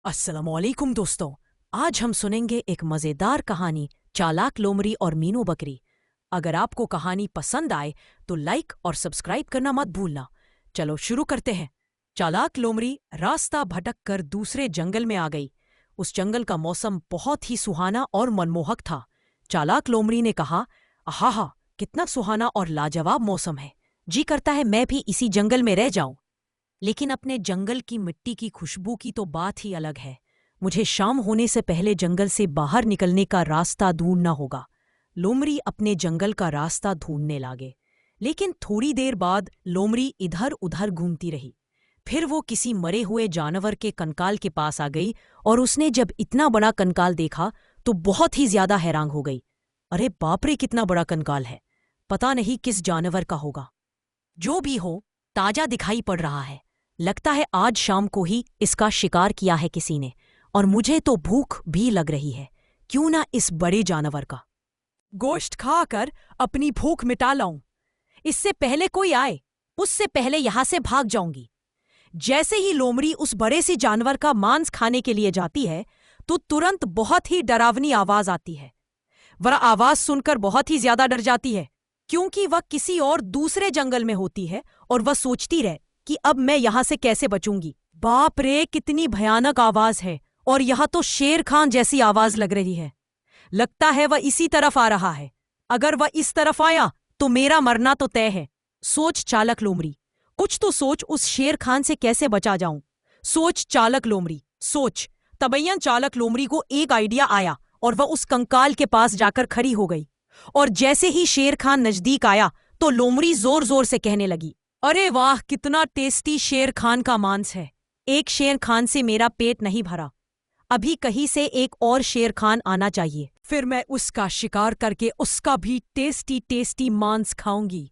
अस्सलामुअलैकुम दोस्तों। आज हम सुनेंगे एक मज़ेदार कहानी, चालाक लोमड़ी और मीनू बकरी। अगर आपको कहानी पसंद आए तो लाइक और सब्सक्राइब करना मत भूलना। चलो शुरू करते हैं। चालाक लोमड़ी रास्ता भटक कर दूसरे जंगल में आ गई। उस जंगल का मौसम बहुत ही सुहाना और मनमोहक था। चालाक लोमड़ी ने कहा, आहा, कितना सुहाना और लाजवाब मौसम है। जी करता है मैं भी इसी जंगल में रह जाऊं। लेकिन अपने जंगल की मिट्टी की खुशबू की तो बात ही अलग है। मुझे शाम होने से पहले जंगल से बाहर निकलने का रास्ता ढूंढना होगा। लोमड़ी अपने जंगल का रास्ता ढूंढने लगे। लेकिन थोड़ी देर बाद लोमड़ी इधर उधर घूमती रही। फिर वो किसी मरे हुए जानवर के कंकाल के पास आ गई और उसने जब इतना बड़ा कंकाल देखा तो बहुत ही ज्यादा हैरान हो गई। अरे बाप रे, कितना बड़ा कंकाल है! पता नहीं किस जानवर का होगा। जो भी हो, ताजा दिखाई पड़ रहा है। लगता है आज शाम को ही इसका शिकार किया है किसी ने। और मुझे तो भूख भी लग रही है। क्यों ना इस बड़े जानवर का गोश्त खाकर अपनी भूख मिटा लाऊं। इससे पहले कोई आए, उससे पहले यहां से भाग जाऊंगी। जैसे ही लोमड़ी उस बड़े से जानवर का मांस खाने के लिए जाती है तो तुरंत बहुत ही डरावनी आवाज आती है। वह आवाज सुनकर बहुत ही ज्यादा डर जाती है, क्योंकि वह किसी और दूसरे जंगल में होती है और वह सोचती रहे कि अब मैं यहां से कैसे बचूंगी। बाप रे, कितनी भयानक आवाज है! और यह तो शेर खान जैसी आवाज लग रही है। लगता है वह इसी तरफ आ रहा है। अगर वह इस तरफ आया तो मेरा मरना तो तय है। सोच चालक लोमड़ी, कुछ तो सोच। उस शेर खान से कैसे बचा जाऊं? सोच चालक लोमड़ी, सोच। तबैयन चालक लोमड़ी को एक आइडिया आया और वह उस कंकाल के पास जाकर खड़ी हो गई। और जैसे ही शेर खान नजदीक आया तो लोमड़ी जोर जोर से कहने लगी, अरे वाह, कितना टेस्टी शेर खान का मांस है। एक शेर खान से मेरा पेट नहीं भरा। अभी कहीं से एक और शेर खान आना चाहिए, फिर मैं उसका शिकार करके उसका भी टेस्टी टेस्टी मांस खाऊंगी।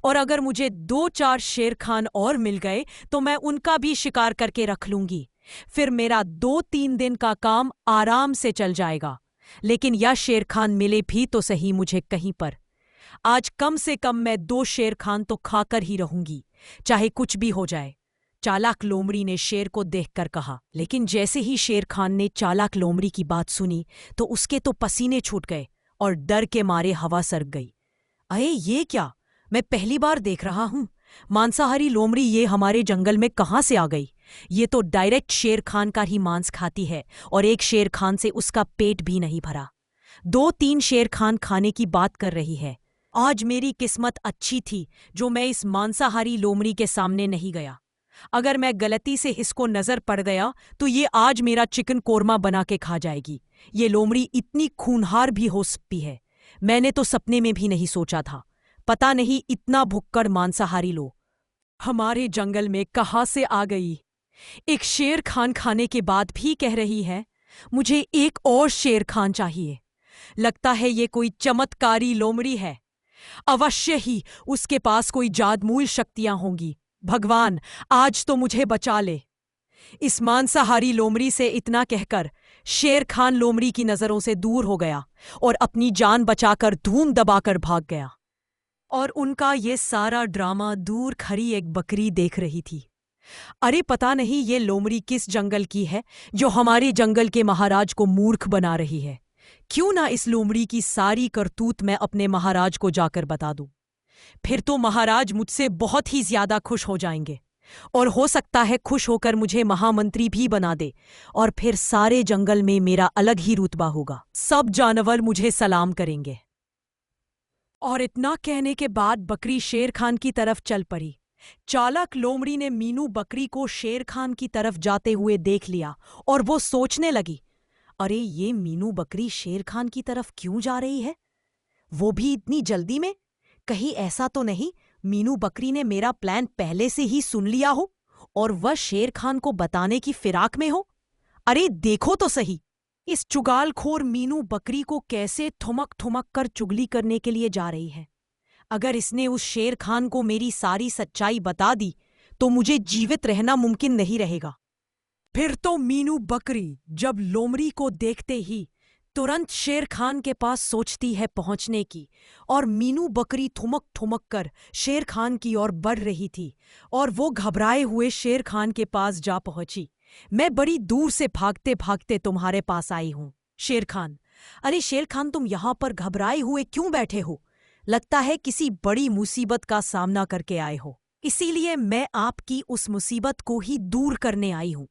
और अगर मुझे 2-4 शेर खान और मिल गए तो मैं उनका भी शिकार करके रख लूंगी। फिर मेरा 2-3 दिन का काम आराम से चल जाएगा। लेकिन यह शेर खान मिले भी तो सही मुझे कहीं पर। आज कम से कम मैं 2 शेर खान तो खाकर ही रहूंगी, चाहे कुछ भी हो जाए। चालाक लोमड़ी ने शेर को देखकर कहा। लेकिन जैसे ही शेर खान ने चालाक लोमड़ी की बात सुनी तो उसके तो पसीने छूट गए और डर के मारे हवा सरक गई। अरे ये क्या, मैं पहली बार देख रहा हूं। मांसाहारी लोमड़ी ये हमारे जंगल में कहां से आ गई? ये तो डायरेक्ट शेर खान का ही मांस खाती है और एक शेर खान से उसका पेट भी नहीं भरा। 2-3 शेर खान खाने की बात कर रही है। आज मेरी किस्मत अच्छी थी जो मैं इस मांसाहारी लोमड़ी के सामने नहीं गया। अगर मैं गलती से इसको नजर पड़ गया तो ये आज मेरा चिकन कोरमा बना के खा जाएगी। ये लोमड़ी इतनी खूंखार भी हो सकती है, मैंने तो सपने में भी नहीं सोचा था। पता नहीं इतना भुक्कड़ मांसाहारी लो हमारे जंगल में कहाँ से आ गई। एक शेर खान खाने के बाद भी कह रही है मुझे एक और शेर खान चाहिए। लगता है ये कोई चमत्कारी लोमड़ी है। अवश्य ही उसके पास कोई जादुई शक्तियां होंगी। भगवान, आज तो मुझे बचा ले। इस मांसाहारी लोमड़ी से इतना कहकर शेर खान लोमड़ी की नजरों से दूर हो गया और अपनी जान बचाकर धूम दबाकर भाग गया। और उनका ये सारा ड्रामा दूर खड़ी एक बकरी देख रही थी। अरे पता नहीं ये लोमड़ी किस जंगल की है जो हमारे जंगल के महाराज को मूर्ख बना रही है। क्यों ना इस लोमड़ी की सारी करतूत मैं अपने महाराज को जाकर बता दूं। फिर तो महाराज मुझसे बहुत ही ज्यादा खुश हो जाएंगे और हो सकता है खुश होकर मुझे महामंत्री भी बना दे। और फिर सारे जंगल में मेरा अलग ही रुतबा होगा, सब जानवर मुझे सलाम करेंगे। और इतना कहने के बाद बकरी शेर खान की तरफ चल पड़ी। चालाक लोमड़ी ने मीनू बकरी को शेर खान की तरफ जाते हुए देख लिया और वो सोचने लगी, अरे ये मीनू बकरी शेर खान की तरफ क्यों जा रही है? वो भी इतनी जल्दी में? कहीं ऐसा तो नहीं मीनू बकरी ने मेरा प्लान पहले से ही सुन लिया हो और वह शेर खान को बताने की फिराक में हो? अरे देखो तो सही, इस चुगालखोर मीनू बकरी को कैसे ठुमक ठुमक कर चुगली करने के लिए जा रही है। अगर इसने उस शेर खान को मेरी सारी सच्चाई बता दी तो मुझे जीवित रहना मुमकिन नहीं रहेगा। फिर तो मीनू बकरी जब लोमड़ी को देखते ही तुरंत शेर खान के पास सोचती है पहुंचने की। और मीनू बकरी ठुमक ठुमक कर शेर खान की ओर बढ़ रही थी और वो घबराए हुए शेर खान के पास जा पहुंची। मैं बड़ी दूर से भागते भागते तुम्हारे पास आई हूँ। शेर खान, अरे शेर खान, तुम यहाँ पर घबराए हुए क्यों बैठे हो? लगता है किसी बड़ी मुसीबत का सामना करके आए हो। इसीलिए मैं आपकी उस मुसीबत को ही दूर करने आई हूँ।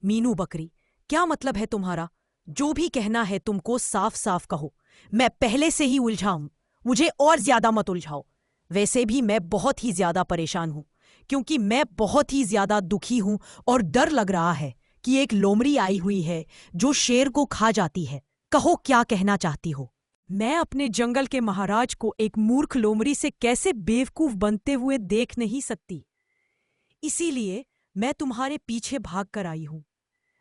मीनू बकरी, क्या मतलब है तुम्हारा? जो भी कहना है तुमको साफ साफ कहो। मैं पहले से ही उलझा हूं, मुझे और ज्यादा मत उलझाओ। वैसे भी मैं बहुत ही ज्यादा परेशान हूं, क्योंकि मैं बहुत ही ज्यादा दुखी हूं और डर लग रहा है कि एक लोमड़ी आई हुई है जो शेर को खा जाती है। कहो क्या कहना चाहती हो? मैं अपने जंगल के महाराज को एक मूर्ख लोमड़ी से कैसे बेवकूफ बनते हुए देख नहीं सकती। इसीलिए मैं तुम्हारे पीछे भाग कर आई हूं।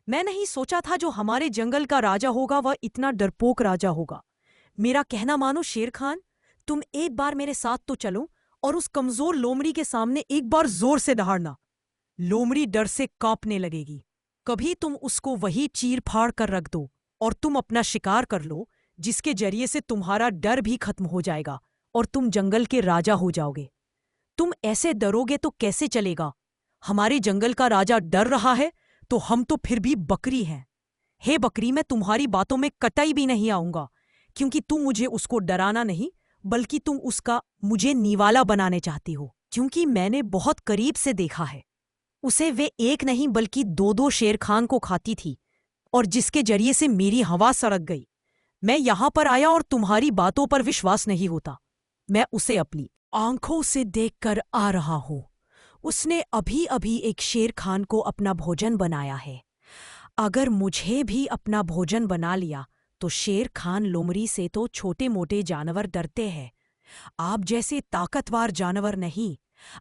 मैं नहीं सोचा था जो हमारे जंगल का राजा होगा वह इतना डरपोक राजा होगा। मेरा कहना मानो शेर खान, तुम एक बार मेरे साथ तो चलो और उस कमजोर लोमड़ी के सामने एक बार जोर से दहाड़ना। लोमड़ी डर से कांपने लगेगी। कभी तुम उसको वही चीर फाड़ कर रख दो और तुम अपना शिकार कर लो, जिसके जरिए से तुम्हारा डर भी खत्म हो जाएगा और तुम जंगल के राजा हो जाओगे। तुम ऐसे डरोगे तो कैसे चलेगा? हमारे जंगल का राजा डर रहा है तो हम तो फिर भी बकरी हैं। हे बकरी, मैं तुम्हारी बातों में कतई भी नहीं आऊंगा, क्योंकि तुम मुझे उसको डराना नहीं बल्कि तुम उसका मुझे निवाला बनाने चाहती हो। क्योंकि मैंने बहुत करीब से देखा है उसे, वे एक नहीं बल्कि दो दो शेर खान को खाती थी, और जिसके जरिए से मेरी हवा सड़क गई। मैं यहां पर आया और तुम्हारी बातों पर विश्वास नहीं होता। मैं उसे अपनी आंखों से देखकर आ रहा हूं। उसने अभी अभी एक शेर खान को अपना भोजन बनाया है। अगर मुझे भी अपना भोजन बना लिया तो शेर खान लोमड़ी से तो छोटे मोटे जानवर डरते हैं, आप जैसे ताकतवर जानवर नहीं।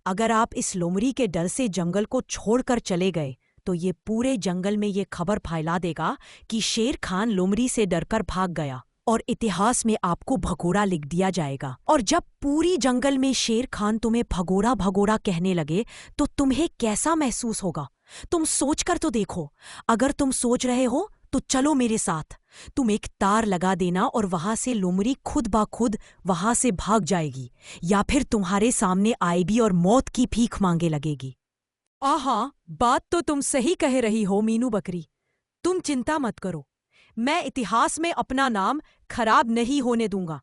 अगर आप इस लोमड़ी के डर से जंगल को छोड़कर चले गए तो ये पूरे जंगल में ये खबर फैला देगा कि शेर खान लोमड़ी से डरकर भाग गया, और इतिहास में आपको भगोड़ा लिख दिया जाएगा। और जब पूरी जंगल में शेर खान तुम्हें भगोड़ा भगोड़ा कहने लगे तो तुम्हें कैसा महसूस होगा? तुम सोचकर तो देखो। अगर तुम सोच रहे हो तो चलो मेरे साथ। तुम एक तार लगा देना और वहां से लोमड़ी खुद ब खुद वहां से भाग जाएगी, या फिर तुम्हारे सामने आएगी और मौत की भीख मांगे लगेगी। आहा, बात तो तुम सही कह रही हो मीनू बकरी। तुम चिंता मत करो, मैं इतिहास में अपना नाम खराब नहीं होने दूंगा।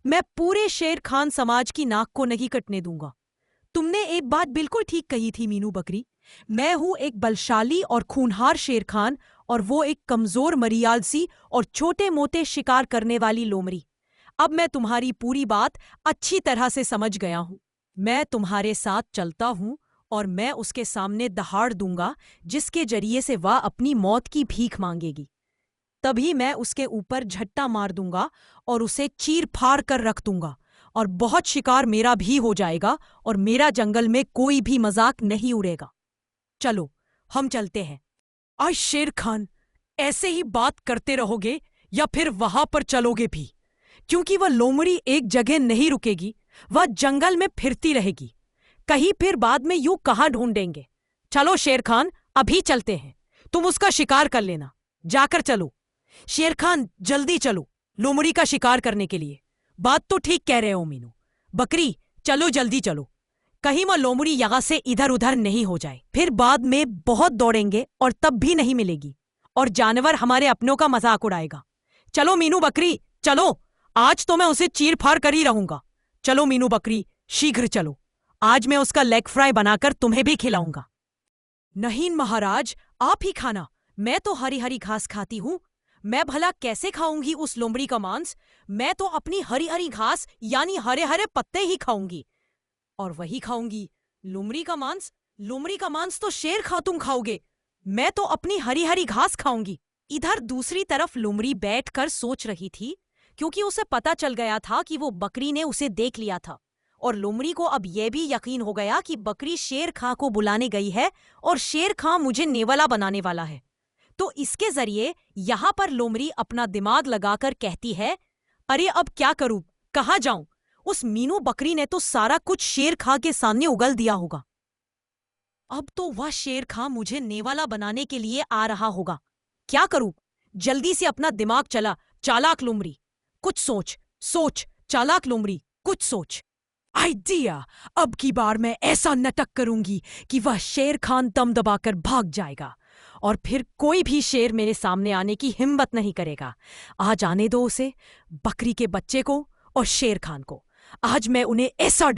मैं पूरे शेर खान समाज की नाक को नहीं कटने दूंगा। तुमने एक बात बिल्कुल ठीक कही थी मीनू बकरी। मैं हूं एक बलशाली और खूनहार शेर खान, और वो एक कमजोर मरियालसी और छोटे मोटे शिकार करने वाली लोमड़ी। अब मैं तुम्हारी पूरी बात अच्छी तरह से समझ गया हूं। मैं तुम्हारे साथ चलता हूं और मैं उसके सामने दहाड़ दूंगा, जिसके जरिए से वह अपनी मौत की भीख मांगेगी। तभी मैं उसके ऊपर झट्टा मार दूंगा और उसे चीर फाड़ कर रख दूंगा, और बहुत शिकार मेरा भी हो जाएगा और मेरा जंगल में कोई भी मजाक नहीं उड़ेगा। चलो हम चलते हैं। आज शेर खान, ऐसे ही बात करते रहोगे या फिर वहां पर चलोगे भी? क्योंकि वह लोमड़ी एक जगह नहीं रुकेगी, वह जंगल में फिरती रहेगी। कहीं फिर बाद में यूं कहां ढूंढेंगे? चलो शेर खान, अभी चलते हैं। तुम उसका शिकार कर लेना, जाकर चलो। शेर खान, जल्दी चलो लोमड़ी का शिकार करने के लिए। बात तो ठीक कह रहे हो मीनू बकरी, चलो जल्दी चलो, कहीं वह लोमड़ी यहां से इधर उधर नहीं हो जाए। फिर बाद में बहुत दौड़ेंगे और तब भी नहीं मिलेगी, और जानवर हमारे अपनों का मजाक उड़ाएगा। चलो मीनू बकरी चलो, आज तो मैं उसे चीर फाड़ कर ही रहूंगा। चलो मीनू बकरी, शीघ्र चलो, आज मैं उसका लेग फ्राई बनाकर तुम्हें भी खिलाऊंगा। नहीं महाराज, आप ही खाना, मैं तो हरी हरी घास खाती हूं। मैं भला कैसे खाऊंगी उस लोमड़ी का मांस? मैं तो अपनी हरी हरी घास यानी हरे हरे पत्ते ही खाऊंगी, और वही खाऊंगी लोमड़ी का मांस। लोमड़ी का मांस तो शेर खा तुम खाओगे, मैं तो अपनी हरी हरी घास खाऊंगी। इधर दूसरी तरफ लोमड़ी बैठकर सोच रही थी, क्योंकि उसे पता चल गया था कि वो बकरी ने उसे देख लिया था, और लोमड़ी को अब यह भी यकीन हो गया कि बकरी शेर खां को बुलाने गई है और शेर खां मुझे नेवला बनाने वाला है। तो इसके जरिए यहां पर लोमड़ी अपना दिमाग लगाकर कहती है, अरे अब क्या करूं, कहां जाऊं? उस मीनू बकरी ने तो सारा कुछ शेर खां के सामने उगल दिया होगा। अब तो वह शेर खां मुझे नेवाला बनाने के लिए आ रहा होगा। क्या करूं? जल्दी से अपना दिमाग चला, चालाक लोमड़ी, कुछ सोच। सोच चालाक लोमड़ी, कुछ सोच। आइडिया! अब की बार मैं ऐसा नाटक करूंगी कि वह शेर खान दम दबाकर भाग जाएगा, और फिर कोई भी शेर मेरे सामने आने की हिम्मत नहीं करेगा। आज आने दो उसे, बकरी के बच्चे को और शेर खान को। आज मैं उन्हें ऐसा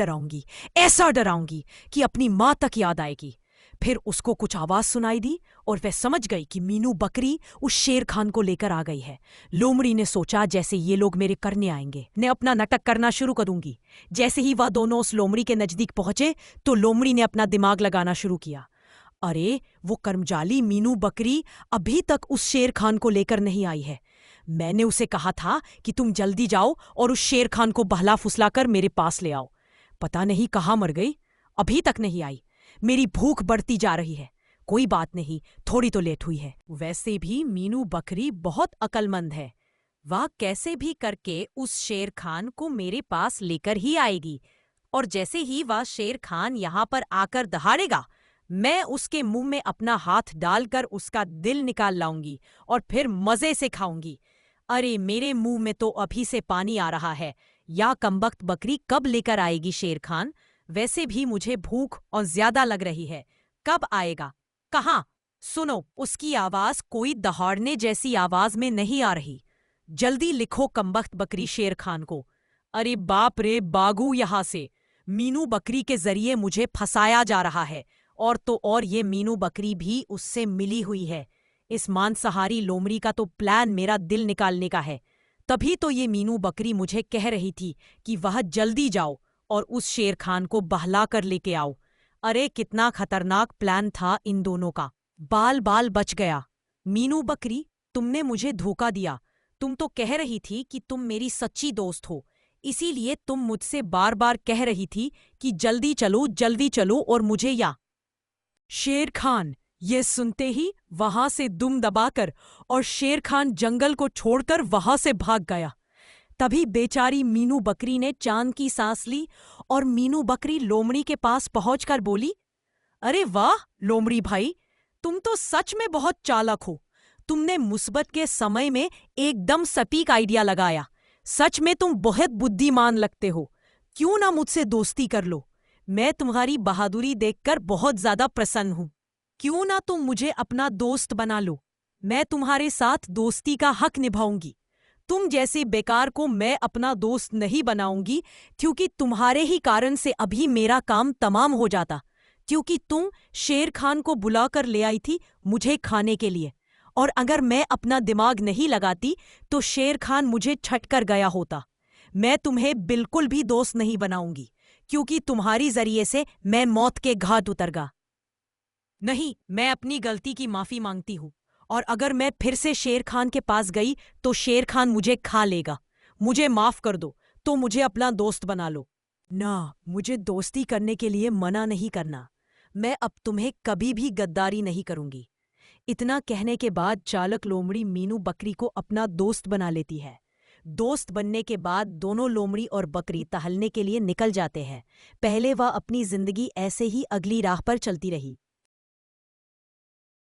डराऊंगी कि अपनी माँ तक याद आएगी। फिर उसको कुछ आवाज सुनाई दी और वह समझ गई कि मीनू बकरी उस शेर खान को लेकर आ गई है। लोमड़ी ने सोचा जैसे ये लोग मेरे करने आएंगे, मैं अपना नाटक करना शुरू कर दूंगी। जैसे ही वह दोनों उस लोमड़ी के नजदीक पहुंचे तो लोमड़ी ने अपना दिमाग लगाना शुरू किया। अरे वो कर्मजाली मीनू बकरी अभी तक उस शेर खान को लेकर नहीं आई है। मैंने उसे कहा था कि तुम जल्दी जाओ और उस शेर खान को बहला फुसलाकर मेरे पास ले आओ। पता नहीं कहाँ मर गई, अभी तक नहीं आई। मेरी भूख बढ़ती जा रही है। कोई बात नहीं, थोड़ी तो लेट हुई है। वैसे भी मीनू बकरी बहुत अक्लमंद है, वह कैसे भी करके उस शेर खान को मेरे पास लेकर ही आएगी। और जैसे ही वह शेर खान यहाँ पर आकर दहाड़ेगा, मैं उसके मुंह में अपना हाथ डालकर उसका दिल निकाल लाऊंगी और फिर मजे से खाऊंगी। अरे मेरे मुंह में तो अभी से पानी आ रहा है। या कमबख्त बकरी कब लेकर आएगी शेर खान? वैसे भी मुझे भूख और ज्यादा लग रही है। कब आएगा? कहाँ? सुनो, उसकी आवाज कोई दहाड़ने जैसी आवाज में नहीं आ रही। जल्दी लिखो कमबख्त बकरी शेर खान को। अरे बाप रे बागू, यहाँ से मीनू बकरी के जरिए मुझे फंसाया जा रहा है। और तो और ये मीनू बकरी भी उससे मिली हुई है। इस मांसाहारी लोमड़ी का तो प्लान मेरा दिल निकालने का है। तभी तो ये मीनू बकरी मुझे कह रही थी कि वह जल्दी जाओ और उस शेर खान को बहला कर लेके आओ। अरे कितना खतरनाक प्लान था इन दोनों का। बाल बाल बच गया। मीनू बकरी, तुमने मुझे धोखा दिया। तुम तो कह रही थी कि तुम मेरी सच्ची दोस्त हो, इसीलिए तुम मुझसे बार बार कह रही थी कि जल्दी चलो और मुझे या। शेर खान ये सुनते ही वहां से दुम दबाकर और शेर खान जंगल को छोड़कर वहां से भाग गया। तभी बेचारी मीनू बकरी ने चांद की सांस ली और मीनू बकरी लोमड़ी के पास पहुंचकर बोली, अरे वाह लोमड़ी भाई, तुम तो सच में बहुत चालाक हो। तुमने मुसीबत के समय में एकदम सटीक आइडिया लगाया। सच में तुम बहुत बुद्धिमान लगते हो। क्यों ना मुझसे दोस्ती कर लो। मैं तुम्हारी बहादुरी देखकर बहुत ज्यादा प्रसन्न हूं। क्यों ना तुम मुझे अपना दोस्त बना लो। मैं तुम्हारे साथ दोस्ती का हक निभाऊंगी। तुम जैसे बेकार को मैं अपना दोस्त नहीं बनाऊंगी, क्योंकि तुम्हारे ही कारण से अभी मेरा काम तमाम हो जाता। क्योंकि तुम शेर खान को बुलाकर ले आई थी मुझे खाने के लिए, और अगर मैं अपना दिमाग नहीं लगाती तो शेर खान मुझे छट कर गया होता। मैं तुम्हें बिल्कुल भी दोस्त नहीं बनाऊंगी, क्योंकि तुम्हारी जरिए से मैं मौत के घाट उतर गया। नहीं, मैं अपनी गलती की माफी मांगती हूँ, और अगर मैं फिर से शेर खान के पास गई तो शेर खान मुझे खा लेगा। मुझे माफ कर दो, तो मुझे अपना दोस्त बना लो। ना, मुझे दोस्ती करने के लिए मना नहीं करना। मैं अब तुम्हें कभी भी गद्दारी नहीं करूंगी। इतना कहने के बाद चालक लोमड़ी मीनू बकरी को अपना दोस्त बना लेती है। दोस्त बनने के बाद दोनों लोमड़ी और बकरी टहलने के लिए निकल जाते हैं। पहले वह अपनी जिंदगी ऐसे ही अगली राह पर चलती रही।